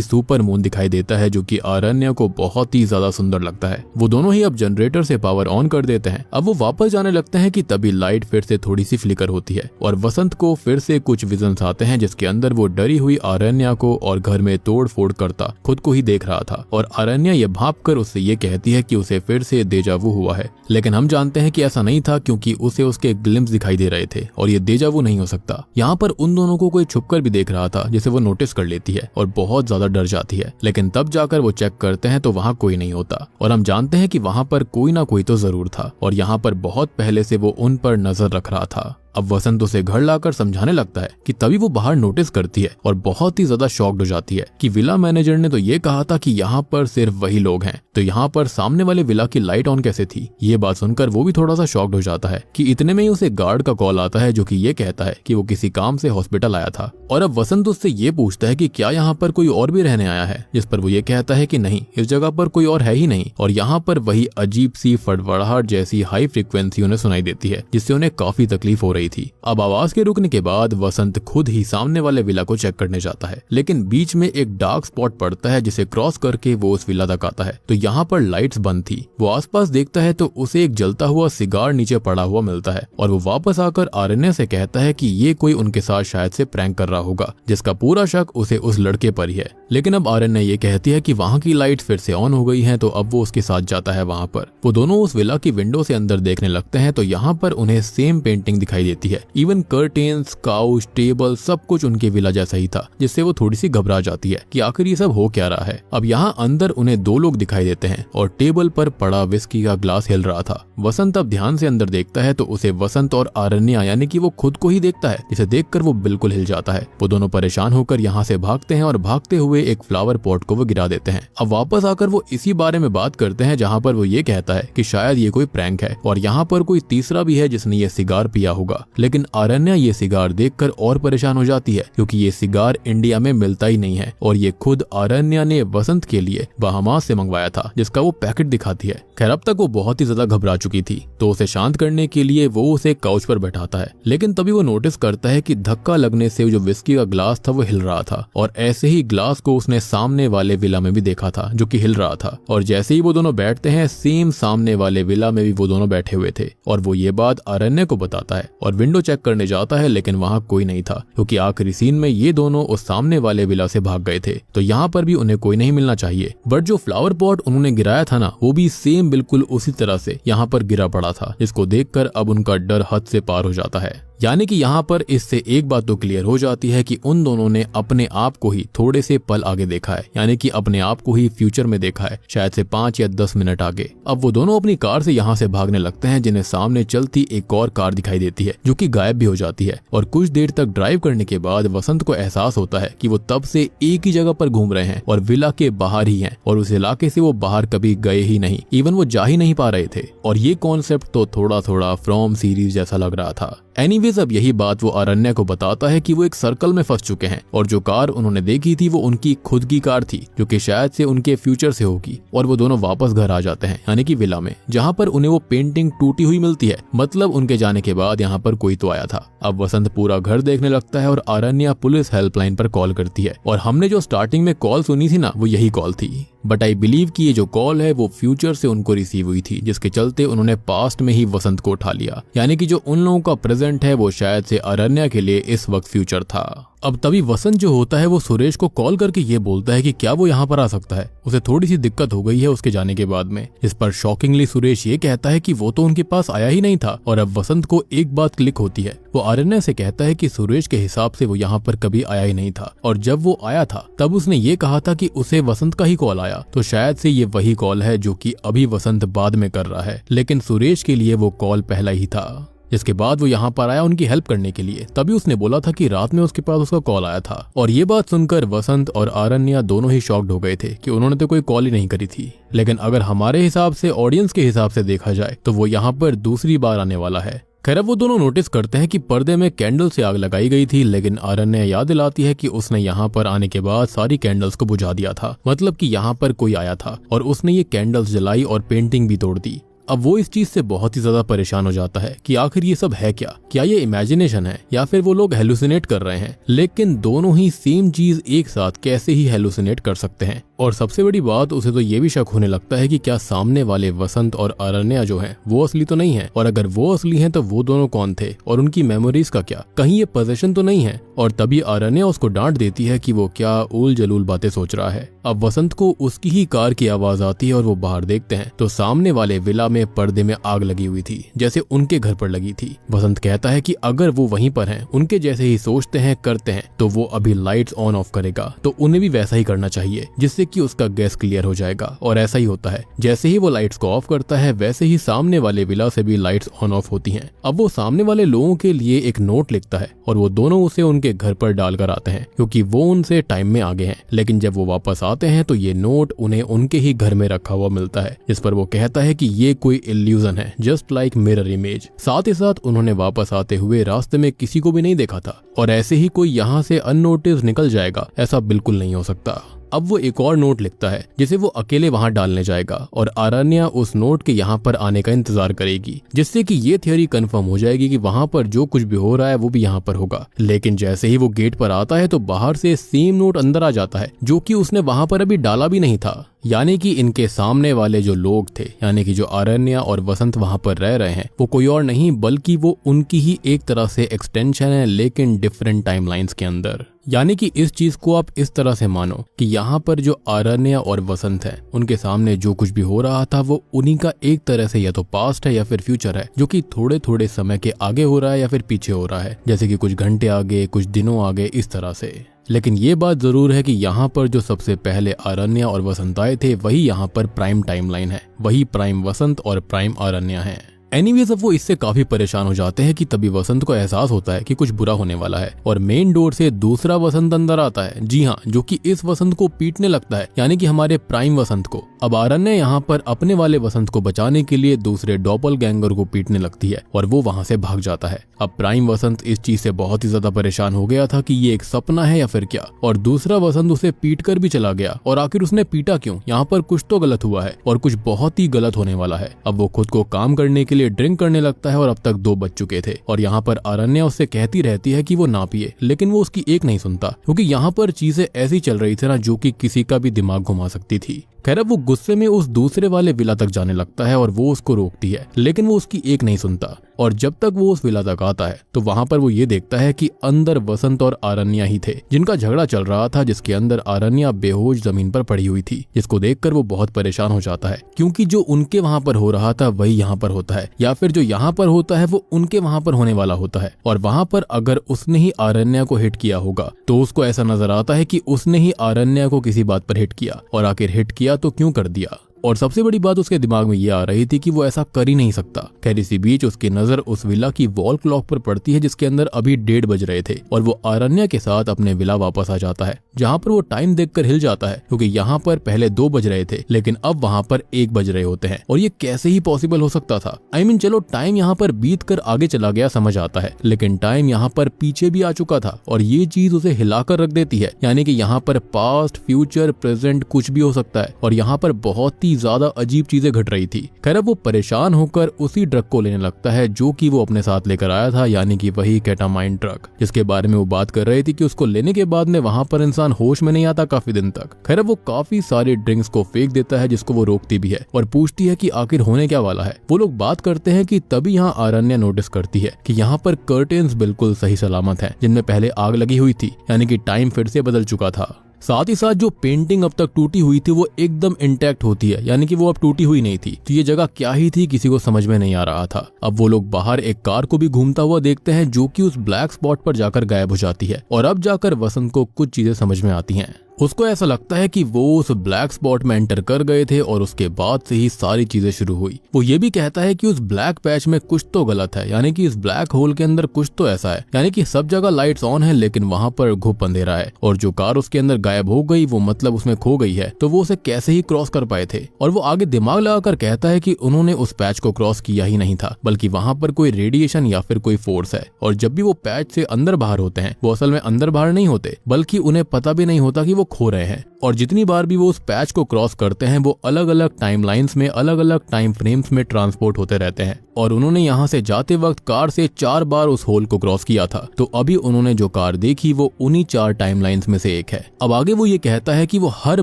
सुपर मून दिखाई देता है, जो कि आरण्य को बहुत ही ज्यादा सुंदर लगता है। वो दोनों ही अब जनरेटर से पावर ऑन कर देते हैं। अब वो वापस जाने लगते हैं कि तभी लाइट फिर से थोड़ी सी फ्लिकर होती है और वसंत को फिर से कुछ विजन्स आते हैं, जिसके अंदर वो डरी हुई आरण्य को और घर में तोड़ फोड़ करता खुद को ही देख रहा था। और आरण्य ये भाप कर उससे ये कहती है कि उसे फिर से डेजावू हुआ है, लेकिन हम जानते हैं कि ऐसा नहीं था, क्योंकि उसे उसके ग्लिम्स दिखाई दे रहे थे और ये डेजावू नहीं हो सकता। यहाँ पर उन दोनों को कोई छुपकर भी देख रहा था, जिसे वो नोटिस कर लेती है और बहुत ज्यादा डर जाती है। लेकिन तब जाकर वो चेक करते हैं तो वहाँ कोई नहीं होता और हम जानते हैं कि वहाँ पर कोई ना कोई तो जरूर था और यहाँ पर बहुत पहले से वो उन पर नजर रख रहा था। अब वसंत उसे घर लाकर समझाने लगता है कि तभी वो बाहर नोटिस करती है और बहुत ही ज्यादा शॉक्ड हो जाती है कि विला मैनेजर ने तो ये कहा था कि यहाँ पर सिर्फ वही लोग हैं, तो यहाँ पर सामने वाले विला की लाइट ऑन कैसे थी। ये बात सुनकर वो भी थोड़ा सा शॉक्ड हो जाता है कि इतने में ही उसे गार्ड का कॉल आता है, जो कि ये कहता है कि वो किसी काम से हॉस्पिटल आया था। और अब वसंत उससे ये पूछता है कि क्या यहाँ पर कोई और भी रहने आया है, जिस पर वो ये कहता है कि नहीं, इस जगह पर कोई और है ही नहीं। और यहाँ पर वही अजीब सी फड़फड़ाहट जैसी हाई फ्रिक्वेंसी उन्हें सुनाई देती है, जिससे उन्हें काफी तकलीफ हो रही थी। अब आवाज के रुकने के बाद वसंत खुद ही सामने वाले विला को चेक करने जाता है, लेकिन बीच में एक डार्क स्पॉट पड़ता है, जिसे क्रॉस करके वो उस विला तक आता है। तो यहाँ पर लाइट्स बंद थी। वो आसपास देखता है तो उसे एक जलता हुआ सिगार नीचे पड़ा हुआ मिलता है और वो वापस आकर आरण्य से कहता है कि ये कोई उनके साथ शायद से प्रैंक कर रहा होगा, जिसका पूरा शक उसे उस लड़के पर ही है। लेकिन अब आरण्य ये कहती है कि वहाँ की लाइट फिर से ऑन हो गई है, तो अब वो उसके साथ जाता है वहाँ पर। वो दोनों उस विला की विंडो से अंदर देखने लगते हैं, तो यहाँ पर उन्हें सेम पेंटिंग दिखाई देती है। इवन कर्टेन्स, काउच, टेबल सब कुछ उनके विला जैसा ही था, जिससे वो थोड़ी सी घबरा जाती है कि आखिर ये सब हो क्या रहा है। अब यहाँ अंदर उन्हें दो लोग दिखाई देते हैं और टेबल पर पड़ा विस्की का ग्लास हिल रहा था। वसंत अब ध्यान से अंदर देखता है तो उसे वसंत और आरण्य यानी कि वो खुद को ही देखता है, जिसे देखकर वो बिल्कुल हिल जाता है। वो दोनों परेशान होकर यहाँ से भागते हैं और भागते हुए एक फ्लावर पॉट को वो गिरा देते हैं। अब वापस आकर वो इसी बारे में बात करते हैं, जहाँ पर वो ये कहता है कि शायद ये कोई प्रैंक है और यहाँ पर कोई तीसरा भी है जिसने ये सिगार पिया होगा। लेकिन आरण्य ये सिगार देखकर और परेशान हो जाती है, क्योंकि ये सिगार इंडिया में मिलता ही नहीं है और ये खुद आरण्य ने वसंत के लिए बहामास से मंगवाया था, जिसका वो पैकेट दिखाती है। खैर अब तक वो बहुत ही ज्यादा घबरा चुकी थी, तो उसे शांत करने के लिए वो उसे काउच पर बैठाता है। लेकिन तभी वो नोटिस करता है कि धक्का लगने से जो विस्की का ग्लास था वो हिल रहा था और ऐसे ही ग्लास को उसने सामने वाले विला में भी देखा था, जो कि हिल रहा था। और जैसे ही वो दोनों बैठते हैं, सेम सामने वाले विला में भी वो दोनों बैठे हुए थे और वो ये बात आरण्य को बताता है और विंडो चेक करने जाता है, लेकिन वहाँ कोई नहीं था, क्योंकि आखिरी सीन में ये दोनों उस सामने वाले विला से भाग गए थे। तो यहाँ पर भी उन्हें कोई नहीं मिलना चाहिए। बट जो फ्लावर पॉट उन्होंने गिराया था ना, वो भी सेम बिल्कुल उसी तरह से यहाँ पर गिरा पड़ा था, जिसको देखकर अब उनका डर हद से पार हो जाता है। यानी कि यहाँ पर इससे एक बात तो क्लियर हो जाती है कि उन दोनों ने अपने आप को ही थोड़े से पल आगे देखा है, यानी कि अपने आप को ही फ्यूचर में देखा है, शायद से 5 या 10 मिनट आगे। अब वो दोनों अपनी कार से यहाँ से भागने लगते हैं, जिन्हें सामने चलती एक और कार दिखाई देती है, जो कि गायब भी हो जाती है। और कुछ देर तक ड्राइव करने के बाद वसंत को एहसास होता है कि वो तब से एक ही जगह पर घूम रहे हैं और विला के बाहर ही हैं और उस इलाके से वो बाहर कभी गए ही नहीं, इवन वो जा ही नहीं पा रहे थे। और ये कॉन्सेप्ट तो थोड़ा थोड़ा फ्रॉम सीरीज जैसा लग रहा था। एनीवेज अब यही बात वो अरण्या को बताता है कि वो एक सर्कल में फंस चुके हैं और जो कार उन्होंने देखी थी वो उनकी खुद की कार थी जो कि शायद से उनके फ्यूचर से होगी। और वो दोनों वापस घर आ जाते हैं यानी कि विला में, जहाँ पर उन्हें वो पेंटिंग टूटी हुई मिलती है। मतलब उनके जाने के बाद यहाँ पर कोई तो आया था। अब वसंत पूरा घर देखने लगता है और अरण्या पुलिस हेल्पलाइन पर कॉल करती है और हमने जो स्टार्टिंग में कॉल सुनी थी ना वो यही कॉल थी। बट आई बिलीव कि ये जो कॉल है वो फ्यूचर से उनको रिसीव हुई थी, जिसके चलते उन्होंने पास्ट में ही वसंत को उठा लिया। यानी कि जो उन लोगों का प्रेजेंट है वो शायद से अरण्या के लिए इस वक्त फ्यूचर था। अब तभी वसंत जो होता है वो सुरेश को कॉल करके ये बोलता है कि क्या वो यहाँ पर आ सकता है। उसे थोड़ी सी दिक्कत हो गई है उसके जाने के बाद में। इस पर शॉकिंगली सुरेश ये कहता है कि वो तो उनके पास आया ही नहीं था। और अब वसंत को एक बात क्लिक होती है। वो अरण्या से कहता है कि सुरेश के हिसाब से वो यहाँ पर कभी आया ही नहीं था और जब वो आया था तब उसने ये कहा था कि उसे वसंत का ही कॉल आया। तो शायद से ये वही कॉल है जो कि अभी वसंत बाद में कर रहा है, लेकिन सुरेश के लिए वो कॉल पहला ही था। जिसके बाद वो यहाँ पर आया उनकी हेल्प करने के लिए। तभी उसने बोला था कि रात में उसके पास उसका कॉल आया था। और ये बात सुनकर वसंत और अरण्या दोनों ही शॉक्ड हो गए थे कि उन्होंने तो कोई कॉल ही नहीं करी थी। लेकिन अगर हमारे हिसाब से, ऑडियंस के हिसाब से देखा जाए तो वो यहाँ पर दूसरी बार आने वाला है। खैर अब वो दोनों नोटिस करते हैं कि पर्दे में कैंडल से आग लगाई गई थी, लेकिन अरण्या याद दिलाती है कि उसने यहाँ पर आने के बाद सारी कैंडल्स को बुझा दिया था। मतलब कि यहाँ पर कोई आया था और उसने ये कैंडल्स जलाई और पेंटिंग भी तोड़ दी। अब वो इस चीज से बहुत ही ज्यादा परेशान हो जाता है कि आखिर ये सब है क्या ये इमेजिनेशन है या फिर वो लोग हेलुसिनेट कर रहे हैं। लेकिन दोनों ही सेम चीज एक साथ कैसे ही हेलुसिनेट कर सकते हैं। और सबसे बड़ी बात, उसे तो ये भी शक होने लगता है कि क्या सामने वाले वसंत और अरण्या जो हैं वो असली तो नहीं है, और अगर वो असली हैं तो वो दोनों कौन थे और उनकी मेमोरीज का क्या, कहीं ये पोजेशन तो नहीं है। और तभी अरण्या उसको डांट देती है कि वो क्या उल जलूल बातें सोच रहा है। अब वसंत को उसकी ही कार की आवाज आती है और वो बाहर देखते हैं तो सामने वाले विला में पर्दे में आग लगी हुई थी, जैसे उनके घर पर लगी थी। वसंत कहता है कि अगर वो वहीं पर हैं, उनके जैसे ही सोचते हैं करते हैं, तो वो अभी लाइट्स ऑन ऑफ करेगा, तो उन्हें भी वैसा ही करना चाहिए जिससे कि उसका गैस क्लियर हो जाएगा। और ऐसा ही होता है। जैसे ही वो लाइट्स को ऑफ करता है वैसे ही सामने वाले विला से भी लाइट्स ऑन ऑफ होती हैं। अब वो सामने वाले लोगों के लिए एक नोट लिखता है और वो दोनों उसे उनके घर पर डालकर आते हैं क्योंकि वो उनसे टाइम में आगे हैं। लेकिन जब वो वापस आते हैं तो ये नोट उन्हें उनके ही घर में रखा हुआ मिलता है, जिस पर वो कहता है कि ये कोई इल्यूजन है, जस्ट लाइक मिरर इमेज। साथ ही साथ उन्होंने वापस आते हुए रास्ते में किसी को भी नहीं देखा था और ऐसे ही कोई यहाँ से अननोटिस निकल जाएगा, ऐसा बिल्कुल नहीं हो सकता। अब वो एक और नोट लिखता है जिसे वो अकेले वहां डालने जाएगा और अरण्या उस नोट के यहाँ पर आने का इंतजार करेगी, जिससे कि ये थियोरी कंफर्म हो जाएगी कि वहां पर जो कुछ भी हो रहा है वो भी यहाँ पर होगा। लेकिन जैसे ही वो गेट पर आता है तो बाहर से सेम नोट अंदर आ जाता है जो कि उसने वहां पर अभी डाला भी नहीं था। यानी कि इनके सामने वाले जो लोग थे, यानी कि जो अरण्या और वसंत वहां पर रह रहे हैं, वो कोई और नहीं बल्कि वो उनकी ही एक तरह से एक्सटेंशन है, लेकिन डिफरेंट टाइमलाइंस के अंदर। यानी कि इस चीज को आप इस तरह से मानो कि यहाँ पर जो अरण्या और वसंत है उनके सामने जो कुछ भी हो रहा था वो उन्हीं का एक तरह से या तो पास्ट है या फिर फ्यूचर है, जो कि थोड़े थोड़े समय के आगे हो रहा है या फिर पीछे हो रहा है, जैसे कि कुछ घंटे आगे, कुछ दिनों आगे, इस तरह से। लेकिन ये बात जरूर है कि यहाँ पर जो सबसे पहले अरण्या और वसंत आए थे वही यहाँ पर प्राइम टाइमलाइन है, वही प्राइम वसंत और प्राइम अरण्या है। एनीवेज अब वो इससे काफी परेशान हो जाते हैं कि तभी वसंत को एहसास होता है कि कुछ बुरा होने वाला है और मेन डोर से दूसरा वसंत अंदर आता है। जी हाँ, जो कि इस वसंत को पीटने लगता है, यानी कि हमारे प्राइम वसंत को। अब अरण्या यहाँ पर अपने वाले वसंत को बचाने के लिए दूसरे डॉपलगैंगर को पीटने लगती है और वो वहां से भाग जाता है। अब प्राइम वसंत इस चीज से बहुत ही ज्यादा परेशान हो गया था कि ये एक सपना है या फिर क्या, और दूसरा वसंत उसे पीट कर भी चला गया। और आखिर उसने पीटा क्यों? यहाँ पर कुछ तो गलत हुआ है और कुछ बहुत ही गलत होने वाला है। अब वो खुद को काम करने के लिए ड्रिंक करने लगता है और अब तक 2 बज चुके थे और यहाँ पर अरण्या उससे कहती रहती है कि वो ना पिए, लेकिन वो उसकी एक नहीं सुनता क्योंकि यहाँ पर चीजें ऐसी चल रही थी ना जो कि किसी का भी दिमाग घुमा सकती थी। खैर अब वो गुस्से में उस दूसरे वाले विला तक जाने लगता है और वो उसको रोकती है, लेकिन वो उसकी एक नहीं सुनता। और जब तक वो उस विला तक आता है तो वहां पर वो ये देखता है कि अंदर वसंत और अरण्या ही थे जिनका झगड़ा चल रहा था, जिसके अंदर अरण्या बेहोश जमीन पर पड़ी हुई थी, जिसको देखकर वो बहुत परेशान हो जाता है क्योंकि जो उनके वहां पर हो रहा था वही यहाँ पर होता है, या फिर जो यहाँ पर होता है वो उनके वहां पर होने वाला होता है। और वहां पर अगर उसने ही अरण्या को हिट किया होगा तो उसको ऐसा नजर आता है कि उसने ही अरण्या को किसी बात पर हिट किया, और आखिर हिट किया तो क्यों कर दिया। और सबसे बड़ी बात उसके दिमाग में ये आ रही थी कि वो ऐसा कर ही नहीं सकता। खैर इसी बीच उसकी नजर उस विला की वॉल क्लॉक पर पड़ती है जिसके अंदर अभी 1:30 बज रहे थे और वो अरण्या के साथ अपने विला वापस आ जाता है, जहाँ पर वो टाइम देखकर हिल जाता है क्योंकि यहाँ पर पहले 2 बज रहे थे लेकिन अब वहाँ पर 1 बज रहे होते हैं और ये कैसे ही पॉसिबल हो सकता था। चलो टाइम यहाँ पर बीत कर आगे चला गया समझ आता है, लेकिन टाइम यहाँ पर पीछे भी आ चुका था और ये चीज उसे हिलाकर रख देती है। यानी कि यहाँ पर पास्ट, फ्यूचर, प्रेजेंट कुछ भी हो सकता है और यहाँ पर बहुत ही ज्यादा अजीब चीजें घट रही थी। खैर अब वो परेशान होकर उसी ड्रग को लेने लगता है जो कि वो अपने साथ लेकर आया था, यानी कि वही केटामाइन ड्रग जिसके बारे में वो बात कर रही थी कि उसको लेने के बाद में वहाँ पर इंसान होश में नहीं आता काफी दिन तक। खैर अब वो काफी सारे ड्रिंक्स को फेंक देता है जिसको वो रोकती भी है और पूछती है कि आखिर होने क्या वाला है। वो लोग बात करते हैं कि तभी यहाँ आरण्या नोटिस करती है कि यहाँ पर कर्टेन्स बिल्कुल सही सलामत हैं जिनमें पहले आग लगी हुई थी, यानी कि टाइम फिर से बदल चुका था। साथ ही साथ जो पेंटिंग अब तक टूटी हुई थी वो एकदम इंटैक्ट होती है, यानी कि वो अब टूटी हुई नहीं थी। तो ये जगह क्या ही थी किसी को समझ में नहीं आ रहा था। अब वो लोग बाहर एक कार को भी घूमता हुआ देखते हैं जो कि उस ब्लैक स्पॉट पर जाकर गायब हो जाती है और अब जाकर वसंत को कुछ चीजें समझ में आती हैं। उसको ऐसा लगता है कि वो उस ब्लैक स्पॉट में एंटर कर गए थे और उसके बाद से ही सारी चीजें शुरू हुई। वो ये भी कहता है कि उस ब्लैक पैच में कुछ तो गलत है, यानी कि इस ब्लैक होल के अंदर कुछ तो ऐसा है, यानी कि सब जगह लाइट्स ऑन है लेकिन वहां पर घुप अंधेरा है और जो कार उसके अंदर गायब हो गई वो मतलब उसमें खो गई है, तो वो उसे कैसे ही क्रॉस कर पाए थे। और वो आगे दिमाग लगाकर कहता है कि उन्होंने उस पैच को क्रॉस किया ही नहीं था, बल्कि वहां पर कोई रेडिएशन या फिर कोई फोर्स है और जब भी वो पैच से अंदर बाहर होते हैं वो असल में अंदर बाहर नहीं होते, बल्कि उन्हें पता भी नहीं होता कि वो खो रहे हैं। और जितनी बार भी वो उस पैच को क्रॉस करते हैं वो अलग अलग टाइमलाइंस में, अलग अलग टाइम फ्रेम्स में ट्रांसपोर्ट होते रहते हैं। और उन्होंने यहाँ से जाते वक्त कार से 4 बार उस होल को क्रॉस किया था, तो अभी उन्होंने जो कार देखी वो उन्हीं 4 टाइमलाइंस में से एक है। अब आगे वो ये कहता है कि वो हर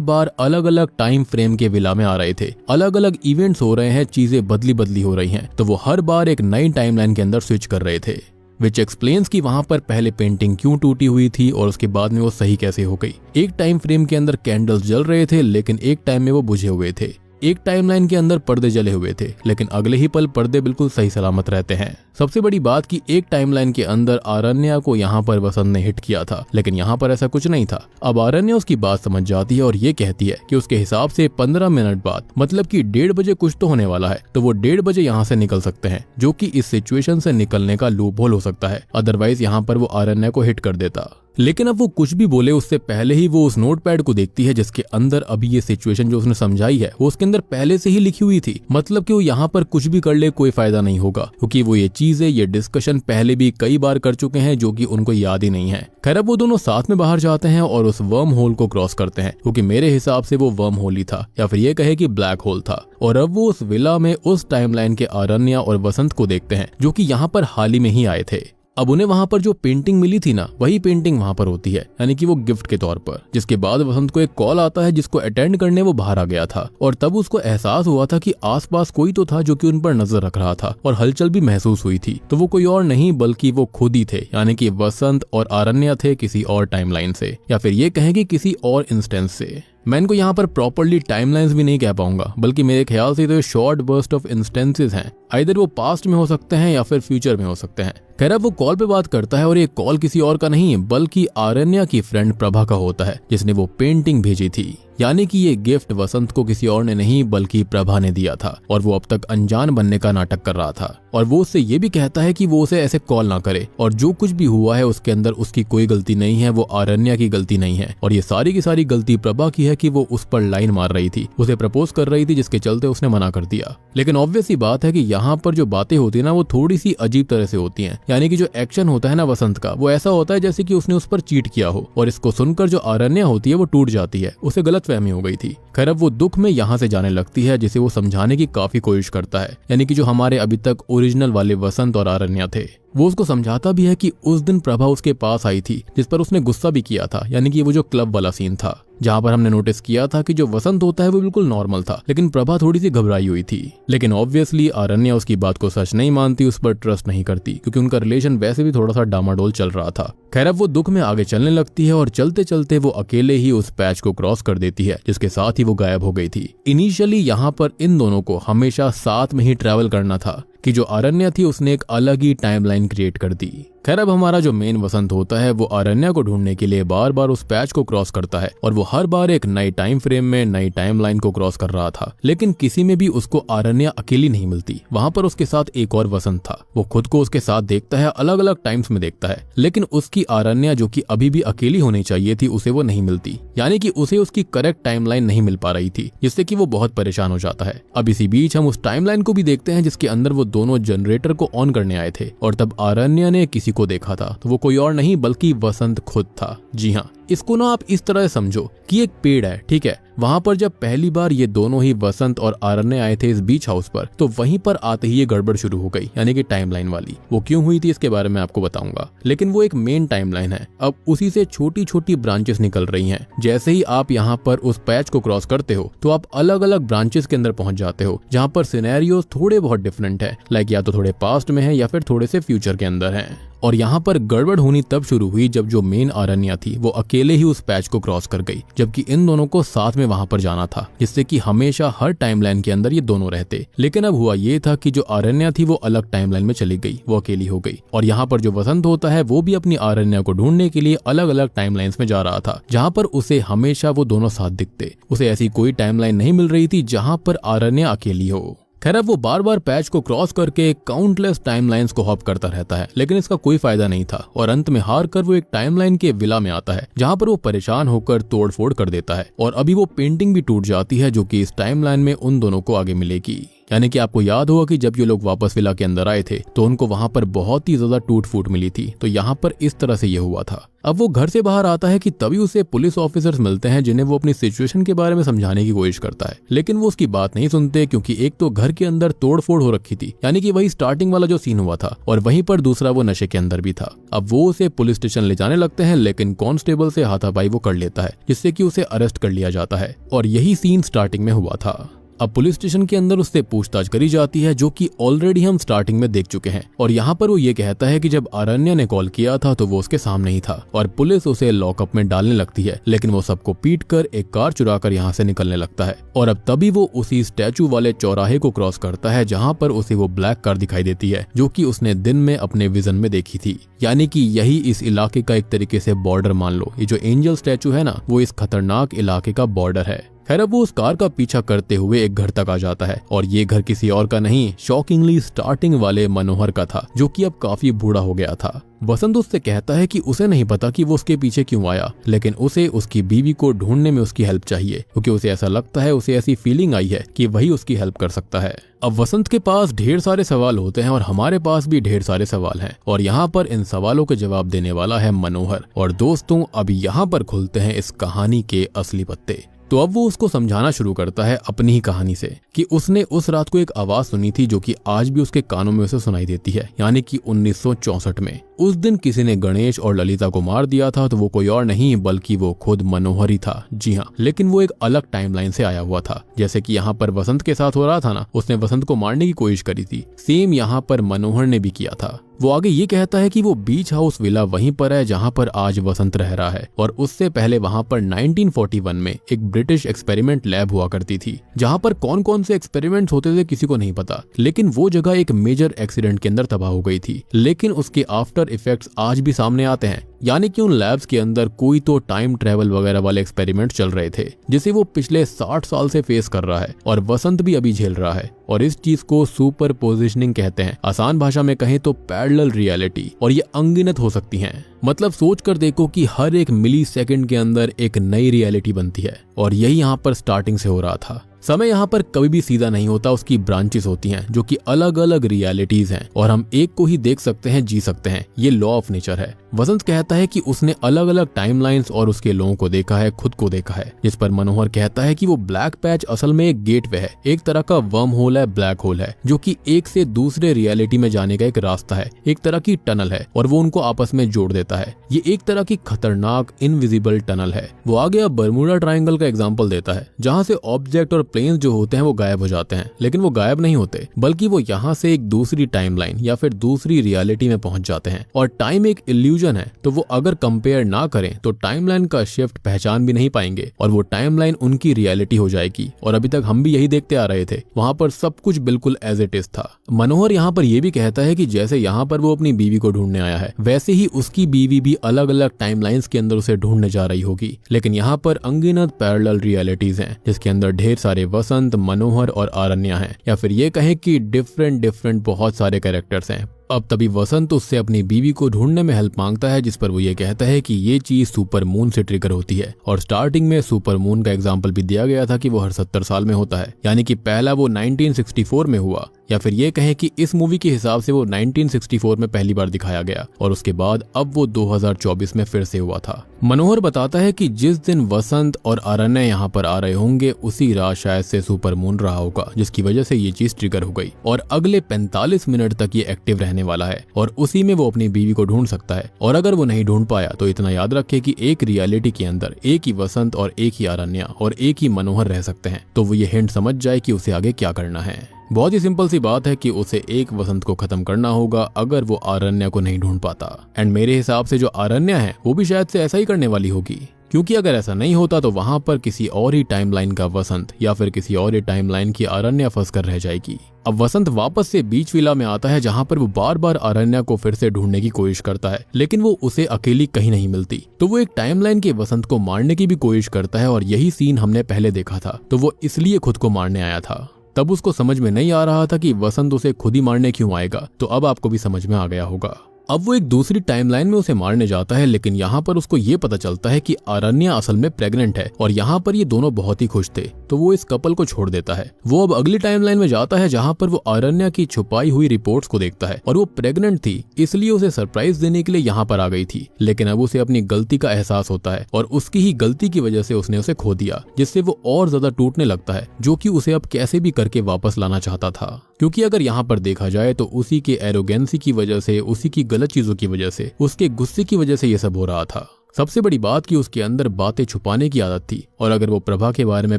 बार अलग अलग टाइम फ्रेम के विला में आ रहे थे, अलग अलग इवेंट्स हो रहे हैं, चीजें बदली बदली हो रही हैं, तो वो हर बार एक नई टाइमलाइन के अंदर स्विच कर रहे थे। विच एक्सप्लेन्स कि वहां पर पहले पेंटिंग क्यों टूटी हुई थी और उसके बाद में वो सही कैसे हो गई। एक टाइम फ्रेम के अंदर कैंडल्स जल रहे थे लेकिन एक टाइम में वो बुझे हुए थे। एक टाइमलाइन के अंदर पर्दे जले हुए थे लेकिन अगले ही पल पर्दे बिल्कुल सही सलामत रहते हैं। सबसे बड़ी बात कि एक टाइमलाइन के अंदर आरण्या को यहाँ पर वसंत ने हिट किया था लेकिन यहाँ पर ऐसा कुछ नहीं था। अब आरण्या उसकी बात समझ जाती है और ये कहती है कि उसके हिसाब से 15 मिनट बाद, मतलब कि 1:30 बजे कुछ तो होने वाला है, तो वो 1:30 बजे यहाँ से निकल सकते हैं, जो कि इस सिचुएशन से निकलने का लूप होल हो सकता है। अदरवाइज यहाँ पर वो आरण्या को हिट कर देता। लेकिन अब वो कुछ भी बोले उससे पहले ही वो उस नोटपैड को देखती है जिसके अंदर अभी ये सिचुएशन जो उसने समझाई है वो उसके अंदर पहले से ही लिखी हुई थी। मतलब कि वो यहाँ पर कुछ भी कर ले कोई फायदा नहीं होगा, क्योंकि वो ये चीजें, ये डिस्कशन पहले भी कई बार कर चुके हैं जो कि उनको याद ही नहीं है। खैर अब वो दोनों साथ में बाहर जाते हैं और उस वर्म होल को क्रॉस करते हैं, क्योंकि मेरे हिसाब से वो वर्म होल ही था या फिर ये कहे कि ब्लैक होल था। और अब वो उस विला में उस टाइमलाइन के आरण्या और वसंत को देखते हैं जो कि यहाँ पर हाल ही में ही आए थे। अब उन्हें वहां पर जो पेंटिंग मिली थी ना, वही पेंटिंग वहां पर होती है, यानी कि वो गिफ्ट के तौर पर। जिसके बाद वसंत को एक कॉल आता है जिसको अटेंड करने वो बाहर आ गया था और तब उसको एहसास हुआ था कि आसपास कोई तो था जो कि उन पर नजर रख रहा था और हलचल भी महसूस हुई थी। तो वो कोई और नहीं बल्कि वो खुद ही थे, यानी कि वसंत और आरण्या थे किसी और टाइमलाइन से, या फिर ये कहें कि किसी और इंस्टेंस से। मैं इनको यहाँ पर प्रॉपर्ली टाइमलाइंस भी नहीं कह पाऊंगा, बल्कि मेरे ख्याल से तो ये शॉर्ट बर्स्ट ऑफ इंस्टेंसेस हैं। आइदर वो पास्ट में हो सकते हैं या फिर फ्यूचर में हो सकते हैं। खैर अब वो कॉल पे बात करता है और ये कॉल किसी और का नहीं बल्कि आरण्या की फ्रेंड प्रभा का होता है, जिसने वो पेंटिंग भेजी थी। यानी कि ये गिफ्ट वसंत को किसी और ने नहीं बल्कि प्रभा ने दिया था और वो अब तक अनजान बनने का नाटक कर रहा था। और वो उससे ये भी कहता है कि वो उसे ऐसे कॉल ना करे और जो कुछ भी हुआ है उसके अंदर उसकी कोई गलती नहीं है, वो आरण्या की गलती नहीं है और ये सारी की सारी गलती प्रभा की है कि वो उस पर लाइन मार रही थी, उसे प्रपोज कर रही थी, जिसके चलते उसने मना कर दिया। लेकिन ऑब्वियस सी बात है कि यहाँ पर जो बातें होती है ना वो थोड़ी सी अजीब तरह से होती हैं। यानी कि जो एक्शन होता है ना वसंत का, वो ऐसा होता है जैसे कि उसने उस पर चीट किया हो और इसको सुनकर जो आरण्या होती है वो टूट जाती है, उसे गलतफहमी हो गई थी। खैर अब वो दुख में यहाँ से जाने लगती है, जिसे वो समझाने की काफी कोशिश करता है। यानी कि जो हमारे अभी तक ओरिजिनल वाले वसंत और आरण्या थे, वो उसको समझाता भी है कि उस दिन प्रभा उसके पास आई थी जिस पर उसने गुस्सा भी किया था। यानी कि वो जो क्लब वाला सीन था जहाँ पर हमने नोटिस किया था कि जो वसंत होता है वो बिल्कुल नॉर्मल था, लेकिन प्रभा थोड़ी सी घबराई हुई थी। लेकिन ऑब्वियसली आरण्या उसकी बात को सच नहीं मानती, उस पर ट्रस्ट नहीं करती, क्योंकि उनका रिलेशन वैसे भी थोड़ा सा डामाडोल चल रहा था। खैर अब वो दुख में आगे चलने लगती है और चलते चलते वो अकेले ही उस पैच को क्रॉस कर देती है जिसके साथ ही वो गायब हो गई थी। इनिशियली यहाँ पर इन दोनों को हमेशा साथ में ही ट्रैवल करना था कि जो आरण्या थी उसने एक अलग ही टाइमलाइन क्रिएट कर दी। खैर अब हमारा जो मेन वसंत होता है वो अरण्या को ढूंढने के लिए बार बार उस पैच को क्रॉस करता है और वो हर बार एक नई टाइम फ्रेम में नई टाइमलाइन को क्रॉस कर रहा था, लेकिन किसी में भी उसको अरण्या अकेली नहीं मिलती। वहाँ पर उसके साथ एक और वसंत था। वो खुद को उसके साथ देखता है, अलग अलग टाइम्स में देखता है, लेकिन उसकी अरण्या जो कि अभी भी अकेली होनी चाहिए थी उसे वो नहीं मिलती, यानी कि उसे उसकी करेक्ट टाइमलाइन नहीं मिल पा रही थी, जिससे कि वो बहुत परेशान हो जाता है। अब इसी बीच हम उस टाइमलाइन को भी देखते हैं जिसके अंदर वो दोनों जनरेटर को ऑन करने आए थे और तब अरण्या ने किसी को देखा था, तो वो कोई और नहीं बल्कि वसंत खुद था। जी हाँ, इसको ना आप इस तरह से समझो कि एक पेड़ है, ठीक है। वहां पर जब पहली बार ये दोनों ही वसंत और अरण्या आए थे इस बीच हाउस पर, तो वहीं पर आते ही ये गड़बड़ शुरू हो गई, यानी कि टाइमलाइन वाली। वो क्यों हुई थी इसके बारे में आपको बताऊंगा, लेकिन वो एक मेन टाइमलाइन है। अब उसी से छोटी छोटी ब्रांचेस निकल रही हैं। जैसे ही आप यहाँ पर उस पैच को क्रॉस करते हो तो आप अलग अलग ब्रांचेस के अंदर पहुंच जाते हो, जहाँ पर सिनेरियोस थोड़े बहुत डिफरेंट है, लाइक या तो थोड़े पास्ट में है या फिर थोड़े से फ्यूचर के अंदर है। और यहाँ पर गड़बड़ होनी तब शुरू हुई जब जो मेन अरण्या थी वो अकेले ही उस पैच को क्रॉस कर गई, जबकि इन दोनों को साथ में वहां पर जाना था, जिससे कि हमेशा हर टाइमलाइन के अंदर ये दोनों रहते। लेकिन अब हुआ ये था कि जो अरण्या थी वो अलग टाइमलाइन में चली गई, वो अकेली हो गई। और यहाँ पर जो वसंत होता है वो भी अपनी अरण्या को ढूंढने के लिए अलग अलग टाइमलाइंस में जा रहा था, जहाँ पर उसे हमेशा वो दोनों साथ दिखते। उसे ऐसी कोई टाइमलाइन नहीं मिल रही थी जहाँ पर अरण्या अकेली हो। खैर अब वो बार बार पैच को क्रॉस करके काउंटलेस टाइमलाइंस को हॉप करता रहता है, लेकिन इसका कोई फायदा नहीं था और अंत में हार कर वो एक टाइमलाइन के विला में आता है, जहाँ पर वो परेशान होकर तोड़फोड़ कर देता है और अभी वो पेंटिंग भी टूट जाती है जो कि इस टाइमलाइन में उन दोनों को आगे मिलेगी। यानी कि आपको याद होगा कि जब ये लोग वापस विला के अंदर आए थे तो उनको वहां पर बहुत ही ज्यादा टूट फूट मिली थी, तो यहाँ पर इस तरह से ये हुआ था। अब वो घर से बाहर आता है कि तभी उसे पुलिस ऑफिसर्स मिलते हैं जिन्हें वो अपनी सिचुएशन के बारे में समझाने की कोशिश करता है, लेकिन वो उसकी बात नहीं सुनते, क्योंकि एक तो घर के अंदर तोड़फोड़ हो रखी थी, यानी कि वही स्टार्टिंग वाला जो सीन हुआ था, और वहीं पर दूसरा वो नशे के अंदर भी था। अब वो उसे पुलिस स्टेशन ले जाने लगते हैं, लेकिन कांस्टेबल से हाथापाई वो कर लेता है, जिससे कि उसे अरेस्ट कर लिया जाता है। और यही सीन स्टार्टिंग में हुआ था। अब पुलिस स्टेशन के अंदर उससे पूछताछ करी जाती है, जो कि ऑलरेडी हम स्टार्टिंग में देख चुके हैं। और यहाँ पर वो ये कहता है कि जब अरण्या ने कॉल किया था तो वो उसके सामने ही था और पुलिस उसे लॉकअप में डालने लगती है, लेकिन वो सबको पीट कर एक कार चुरा कर यहाँ से निकलने लगता है। और अब तभी वो उसी स्टैचू वाले चौराहे को क्रॉस करता है जहाँ पर उसे वो ब्लैक कार दिखाई देती है, जो कि उसने दिन में अपने विजन में देखी थी। यानी कि यही इस इलाके का एक तरीके से बॉर्डर मान लो। ये जो एंजल स्टैचू है ना, वो इस खतरनाक इलाके का बॉर्डर है। खैर अब वो उस कार का पीछा करते हुए एक घर तक आ जाता है और ये घर किसी और का नहीं, शॉकिंगली स्टार्टिंग वाले मनोहर का था, जो कि अब काफी बूढ़ा हो गया था। वसंत उससे कहता है कि उसे नहीं पता कि वो उसके पीछे क्यों आया, लेकिन उसे उसकी बीवी को ढूंढने में उसकी हेल्प चाहिए, क्योंकि उसे ऐसा लगता है, उसे ऐसी फीलिंग आई है कि वही उसकी हेल्प कर सकता है। अब वसंत के पास ढेर सारे सवाल होते हैं और हमारे पास भी ढेर सारे सवाल हैं, और यहाँ पर इन सवालों के जवाब देने वाला है मनोहर। और दोस्तों, अब यहाँ पर खुलते हैं इस कहानी के असली पत्ते। तो अब वो उसको समझाना शुरू करता है अपनी ही कहानी से कि उसने उस रात को एक आवाज सुनी थी जो कि आज भी उसके कानों में उसे सुनाई देती है, यानी कि 1964 में। उस दिन किसी ने गणेश और ललिता को मार दिया था, तो वो कोई और नहीं बल्कि वो खुद मनोहर ही था। जी हाँ, लेकिन वो एक अलग टाइमलाइन से आया हुआ था। जैसे कि यहाँ पर वसंत के साथ हो रहा था ना, उसने वसंत को मारने की कोशिश करी थी, सेम यहाँ पर मनोहर ने भी किया था। वो आगे ये कहता है कि वो बीच हाउस विला वहीं पर है जहाँ पर आज वसंत रह रहा है, और उससे पहले वहाँ पर 1941 में एक ब्रिटिश एक्सपेरिमेंट लैब हुआ करती थी, जहाँ पर कौन कौन से एक्सपेरिमेंट्स होते थे किसी को नहीं पता, लेकिन वो जगह एक मेजर एक्सीडेंट के अंदर तबाह हो गई थी। लेकिन उसके आफ्टर इफेक्ट्स आज भी सामने आते हैं, यानी कि उन लैब्स के अंदर कोई तो टाइम ट्रेवल वगैरह वाले एक्सपेरिमेंट चल रहे थे, जिसे वो पिछले 60 साल से फेस कर रहा है, और वसंत भी अभी झेल रहा है। और इस चीज को सुपर पोजिशनिंग कहते हैं, आसान भाषा में कहें तो पैरेलल रियलिटी। और ये अनगिनत हो सकती हैं, मतलब सोच कर देखो कि हर एक मिली सेकेंड के अंदर एक नई रियलिटी बनती है, और यही यहाँ पर स्टार्टिंग से हो रहा था। समय यहाँ पर कभी भी सीधा नहीं होता, उसकी ब्रांचेस होती हैं जो कि अलग अलग रियलिटीज हैं, और हम एक को ही देख सकते हैं, जी सकते हैं। ये लॉ ऑफ नेचर है। वसंत कहता है कि उसने अलग अलग टाइमलाइंस और उसके लोगों को देखा है, खुद को देखा है, जिस पर मनोहर कहता है कि वो ब्लैक पैच असल में एक गेटवे है, एक तरह का वर्म होल है, ब्लैक होल है, जो कि एक से दूसरे रियलिटी में जाने का एक रास्ता है, एक तरह की टनल है, और वो उनको आपस में जोड़ देता है, ये एक तरह की खतरनाक इनविजिबल टनल है। वो आगे अब बर्मुडा ट्रायंगल का एग्जांपल देता है, जहां से ऑब्जेक्ट और प्लेन्स जो होते हैं वो गायब हो जाते हैं, लेकिन वो गायब नहीं होते, बल्कि वो यहाँ से एक दूसरी टाइमलाइन या फिर दूसरी रियलिटी में पहुंच जाते हैं। और टाइम एक इल्यूजन है, तो वो अगर कंपेयर ना करें तो टाइमलाइन का शिफ्ट पहचान भी नहीं पाएंगे और वो टाइमलाइन उनकी रियलिटी हो जाएगी। और अभी तक हम भी यही देखते आ रहे थे, वहां पर सब कुछ बिल्कुल एज इट इज था। मनोहर यहाँ पर यह भी कहता है कि जैसे यहाँ पर वो अपनी बीवी को ढूंढने आया है, वैसे ही उसकी बीवी भी अलग अलग टाइमलाइंस के अंदर उसे ढूंढने जा रही होगी। लेकिन यहाँ पर अनगिनत पैरेलल रियलिटीज हैं, जिसके अंदर ढेर सारे वसंत, मनोहर और आरण्या हैं, या फिर ये कहें कि डिफरेंट बहुत सारे कैरेक्टर्स हैं। अब तभी वसंत उससे अपनी बीवी को ढूंढने में हेल्प मांगता है, जिस पर वो ये कहता है कि ये चीज सुपर मून से ट्रिगर होती है। और स्टार्टिंग में सुपर मून का एग्जांपल भी दिया गया था कि वो हर 70 साल में होता है, यानी कि पहला वो 1964 में हुआ, या फिर ये कहें कि इस मूवी के हिसाब से वो 1964 में पहली बार दिखाया गया और उसके बाद अब वो 2024 में फिर से हुआ था। मनोहर बताता है कि जिस दिन वसंत और अरण्य यहाँ पर आ रहे होंगे उसी रात शायद से सुपर मून रहा होगा, जिसकी वजह से ये चीज ट्रिगर हो गई और अगले 45 मिनट तक ये एक्टिव रहने वाला है और उसी में वो अपनी बीवी को ढूंढ सकता है। और अगर वो नहीं ढूंढ पाया तो इतना याद रखे कि एक रियलिटी के अंदर एक ही वसंत और एक ही अरण्या और एक ही मनोहर रह सकते हैं, तो वो ये हिंट समझ जाए कि उसे आगे क्या करना है। बहुत ही सिंपल सी बात है कि उसे एक वसंत को खत्म करना होगा अगर वो आरण्या को नहीं ढूंढ पाता। एंड मेरे हिसाब से जो आरण्या है वो भी शायद से ऐसा ही करने वाली होगी, क्योंकि अगर ऐसा नहीं होता तो वहां पर किसी और ही टाइमलाइन का वसंत या फिर किसी और ही टाइमलाइन की आरण्या फंस कर रह जाएगी। अब वसंत वापस से बीच विला में आता है, जहां पर वो बार बार आरण्या को फिर से ढूंढने की कोशिश करता है, लेकिन वो उसे अकेली कहीं नहीं मिलती। तो वो एक टाइमलाइन के वसंत को मारने की भी कोशिश करता है और यही सीन हमने पहले देखा था, तो वो इसलिए खुद को मारने आया था। तब उसको समझ में नहीं आ रहा था कि वसंत उसे खुद ही मारने क्यों आएगा, तो अब आपको भी समझ में आ गया होगा। अब वो एक दूसरी टाइमलाइन में उसे मारने जाता है, लेकिन यहाँ पर उसको ये पता चलता है कि आरण्या असल में प्रेग्नेंट है और यहाँ पर ये दोनों बहुत ही खुश थे, तो वो इस कपल को छोड़ देता है। वो अब अगली टाइमलाइन में जाता है, जहाँ पर वो आरण्या की छुपाई हुई रिपोर्ट्स को देखता है और वो प्रेग्नेंट थी, इसलिए उसे सरप्राइज देने के लिए यहाँ पर आ गई थी। लेकिन अब उसे अपनी गलती का एहसास होता है और उसकी ही गलती की वजह से उसने उसे खो दिया, जिससे वो और ज्यादा टूटने लगता है, जो कि उसे अब कैसे भी करके वापस लाना चाहता था। क्योंकि अगर यहाँ पर देखा जाए तो उसी के एरोगेंसी की वजह से, उसी की गलत चीजों की वजह से, उसके गुस्से की वजह से ये सब हो रहा था। सबसे बड़ी बात कि उसके अंदर बातें छुपाने की आदत थी, और अगर वो प्रभा के बारे में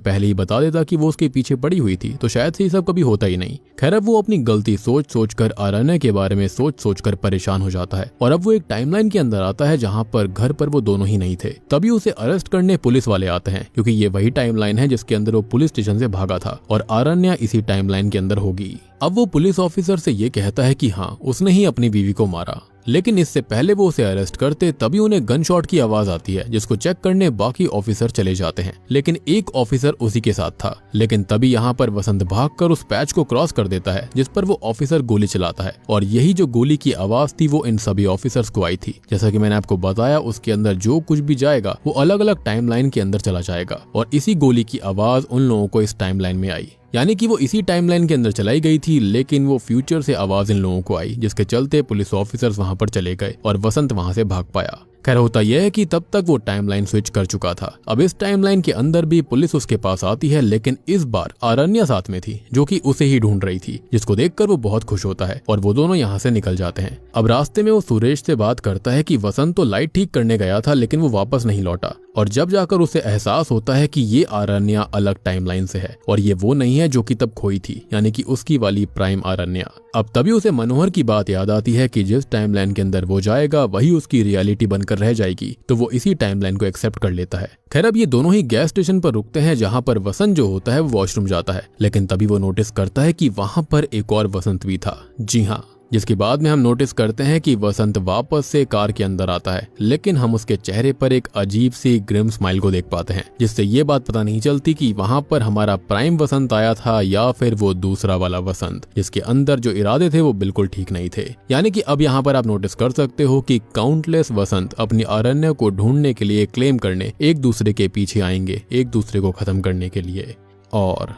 पहले ही बता देता कि वो उसके पीछे पड़ी हुई थी तो शायद से ये सब कभी होता ही नहीं। खैर, अब वो अपनी गलती सोच सोच कर, आरण्या के बारे में सोच सोच कर परेशान हो जाता है और अब वो एक टाइमलाइन के अंदर आता है जहाँ पर घर पर वो दोनों ही नहीं थे। तभी उसे अरेस्ट करने पुलिस वाले आते हैं, क्योंकि ये वही टाइमलाइन है जिसके अंदर वो पुलिस स्टेशन से भागा था और आरण्या इसी टाइमलाइन के अंदर होगी। अब वो पुलिस ऑफिसर से ये कहता है कि हाँ, उसने ही अपनी बीवी को मारा, लेकिन इससे पहले वो उसे अरेस्ट करते तभी उन्हें गन शॉट की आवाज आती है, जिसको चेक करने बाकी ऑफिसर चले जाते हैं, लेकिन एक ऑफिसर उसी के साथ था। लेकिन तभी यहाँ पर वसंत भागकर उस पैच को क्रॉस कर देता है, जिस पर वो ऑफिसर गोली चलाता है, और यही जो गोली की आवाज थी वो इन सभी ऑफिसर्स को आई थी। जैसा कि मैंने आपको बताया, उसके अंदर जो कुछ भी जाएगा वो अलग अलग टाइमलाइन के अंदर चला जाएगा, और इसी गोली की आवाज उन लोगों को इस टाइमलाइन में आई, यानी कि वो इसी टाइमलाइन के अंदर चलाई गई थी, लेकिन वो फ्यूचर से आवाज इन लोगों को आई, जिसके चलते पुलिस ऑफिसर्स वहां पर चले गए और वसंत वहां से भाग पाया। खैर, होता यह है कि तब तक वो टाइमलाइन स्विच कर चुका था। अब इस टाइमलाइन के अंदर भी पुलिस उसके पास आती है, लेकिन इस बार आरण्या साथ में थी, जो कि उसे ही ढूंढ रही थी, जिसको देखकर वो बहुत खुश होता है और वो दोनों यहाँ से निकल जाते हैं। अब रास्ते में वो सुरेश से बात करता है कि वसंत तो लाइट ठीक करने गया था, लेकिन वो वापस नहीं लौटा, और जब जाकर उसे एहसास होता है कि ये आरण्या अलग टाइमलाइन से है और ये वो नहीं है जो कि तब खोई थी, यानी कि उसकी वाली प्राइम आरण्या। अब तभी उसे मनोहर की बात याद आती है कि जिस टाइमलाइन के अंदर वो जाएगा वही उसकी रियलिटी बनकर रह जाएगी, तो वो इसी टाइमलाइन को एक्सेप्ट कर लेता है। खैर, अब ये दोनों ही गैस स्टेशन पर रुकते हैं, जहां पर वसंत जो होता है वो वॉशरूम जाता है, लेकिन तभी वो नोटिस करता है कि वहां पर एक और वसंत भी था। जी हाँ, जिसके बाद में हम नोटिस करते हैं कि वसंत वापस से कार के अंदर आता है, लेकिन हम उसके चेहरे पर एक अजीब सी ग्रिम स्माइल को देख पाते हैं, जिससे ये बात पता नहीं चलती कि वहां पर हमारा प्राइम वसंत आया था या फिर वो दूसरा वाला वसंत, जिसके अंदर जो इरादे थे वो बिल्कुल ठीक नहीं थे। यानी कि अब यहाँ पर आप नोटिस कर सकते हो कि काउंटलेस वसंत अपनी आरण्या को ढूंढने के लिए, क्लेम करने एक दूसरे के पीछे आएंगे, एक दूसरे को खत्म करने के लिए। और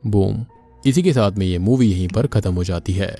बूम, इसी के साथ में ये मूवी यहीं पर खत्म हो जाती है।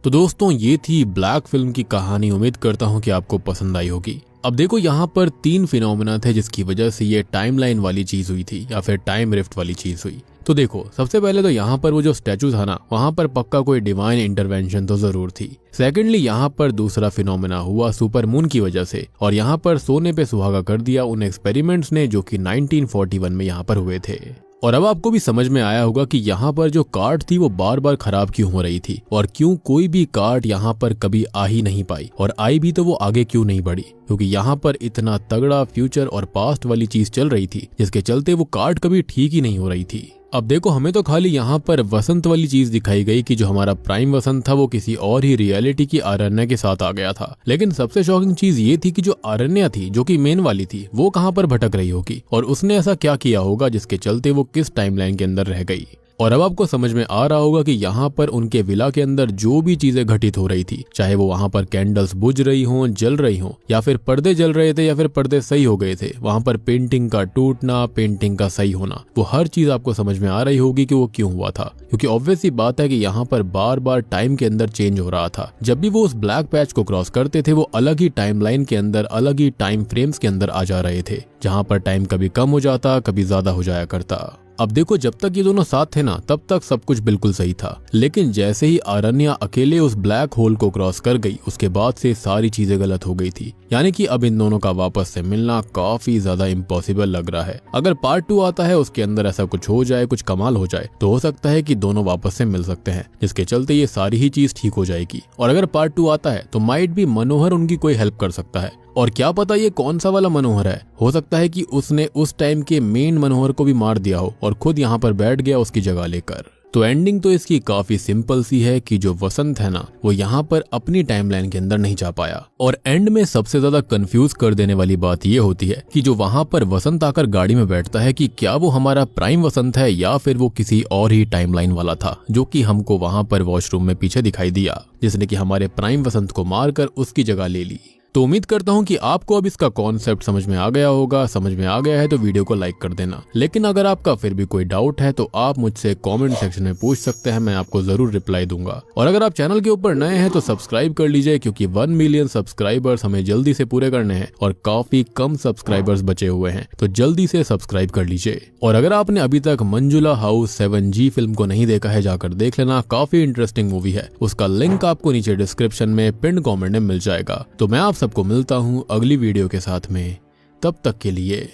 तो दोस्तों, ये थी ब्लैक फिल्म की कहानी। उम्मीद करता हूँ कि आपको पसंद आई होगी। अब देखो, यहाँ पर 3 फिनोमेना थे जिसकी वजह से ये टाइमलाइन वाली चीज हुई थी या फिर टाइम रिफ्ट वाली चीज हुई। तो देखो, सबसे पहले तो यहाँ पर वो जो स्टैचू था ना, वहाँ पर पक्का कोई डिवाइन इंटरवेंशन तो जरूर थी। सेकेंडली, यहाँ पर दूसरा फिनोमेना हुआ सुपर मून की वजह से, और यहाँ पर सोने पे सुहागा कर दिया उन एक्सपेरिमेंट्स ने जो कि 1941 में यहाँ पर हुए थे। और अब आपको भी समझ में आया होगा कि यहाँ पर जो कार्ड थी वो बार बार खराब क्यों हो रही थी, और क्यों कोई भी कार्ड यहाँ पर कभी आ ही नहीं पाई, और आई भी तो वो आगे क्यों नहीं बढ़ी, क्योंकि यहाँ पर इतना तगड़ा फ्यूचर और पास्ट वाली चीज चल रही थी जिसके चलते वो कार्ड कभी ठीक ही नहीं हो रही थी। अब देखो, हमें तो खाली यहाँ पर वसंत वाली चीज दिखाई गई कि जो हमारा प्राइम वसंत था वो किसी और ही रियलिटी की आरण्या के साथ आ गया था, लेकिन सबसे शॉकिंग चीज ये थी कि जो आरण्या थी, जो कि मेन वाली थी, वो कहाँ पर भटक रही होगी और उसने ऐसा क्या किया होगा जिसके चलते वो किस टाइमलाइन के अंदर रह गई। और अब आपको समझ में आ रहा होगा कि यहाँ पर उनके विला के अंदर जो भी चीजें घटित हो रही थी, चाहे वो वहाँ पर कैंडल्स बुझ रही हों, जल रही हों, या फिर पर्दे जल रहे थे, या फिर पर्दे सही हो गए थे, वहाँ पर पेंटिंग का टूटना, पेंटिंग का सही होना, वो हर चीज आपको समझ में आ रही होगी कि वो क्यों हुआ था। क्योंकि ऑब्वियस सी बात है कि यहाँ पर बार बार टाइम के अंदर चेंज हो रहा था। जब भी वो उस ब्लैक पैच को क्रॉस करते थे, वो अलग ही टाइमलाइन के अंदर, अलग ही टाइम फ्रेम्स के अंदर आ जा रहे थे, जहाँ पर टाइम कभी कम हो जाता, कभी ज्यादा हो जाया करता। अब देखो, जब तक ये दोनों साथ थे ना, तब तक सब कुछ बिल्कुल सही था, लेकिन जैसे ही आरण्या अकेले उस ब्लैक होल को क्रॉस कर गई, उसके बाद से सारी चीजें गलत हो गई थी। यानी कि अब इन दोनों का वापस से मिलना काफी ज्यादा इम्पॉसिबल लग रहा है। अगर पार्ट 2 आता है, उसके अंदर ऐसा कुछ हो जाए, कुछ कमाल हो जाए, तो हो सकता है कि दोनों वापस से मिल सकते हैं, जिसके चलते ये सारी ही चीज ठीक हो जाएगी। और अगर पार्ट 2 आता है तो माइट भी मनोहर उनकी कोई हेल्प कर सकता है, और क्या पता ये कौन सा वाला मनोहर है। हो सकता है कि उसने उस टाइम के मेन मनोहर को भी मार दिया हो और खुद यहाँ पर बैठ गया उसकी जगह लेकर। तो एंडिंग तो इसकी काफी सिंपल सी है कि जो वसंत है ना, वो यहाँ पर अपनी टाइमलाइन के अंदर नहीं जा पाया। और एंड में सबसे ज्यादा कंफ्यूज कर देने वाली बात ये होती है कि जो वहां पर वसंत आकर गाड़ी में बैठता है, कि क्या वो हमारा प्राइम वसंत है या फिर वो किसी और ही टाइमलाइन वाला था, जो कि हमको वहां पर वॉशरूम में पीछे दिखाई दिया, जिसने कि हमारे प्राइम वसंत को मारकर उसकी जगह ले ली। तो उम्मीद करता हूं कि आपको अब इसका कॉन्सेप्ट समझ में आ गया होगा। समझ में आ गया है तो वीडियो को लाइक कर देना, लेकिन अगर आपका फिर भी कोई डाउट है तो आप मुझसे कमेंट सेक्शन में पूछ सकते हैं, मैं आपको जरूर रिप्लाई दूंगा। और अगर आप चैनल के ऊपर नए हैं तो सब्सक्राइब कर लीजिए, क्योंकि 1 मिलियन सब्सक्राइबर्स हमें जल्दी से पूरे करने हैं और काफी कम सब्सक्राइबर्स बचे हुए हैं, तो जल्दी से सब्सक्राइब कर लीजिए। और अगर आपने अभी तक मंजुला हाउस 7G फिल्म को नहीं देखा है, जाकर देख लेना, काफी इंटरेस्टिंग मूवी है। उसका लिंक आपको नीचे डिस्क्रिप्शन में पिन कमेंट में मिल जाएगा। तो मैं आप सबको मिलता हूँ अगली वीडियो के साथ में, तब तक के लिए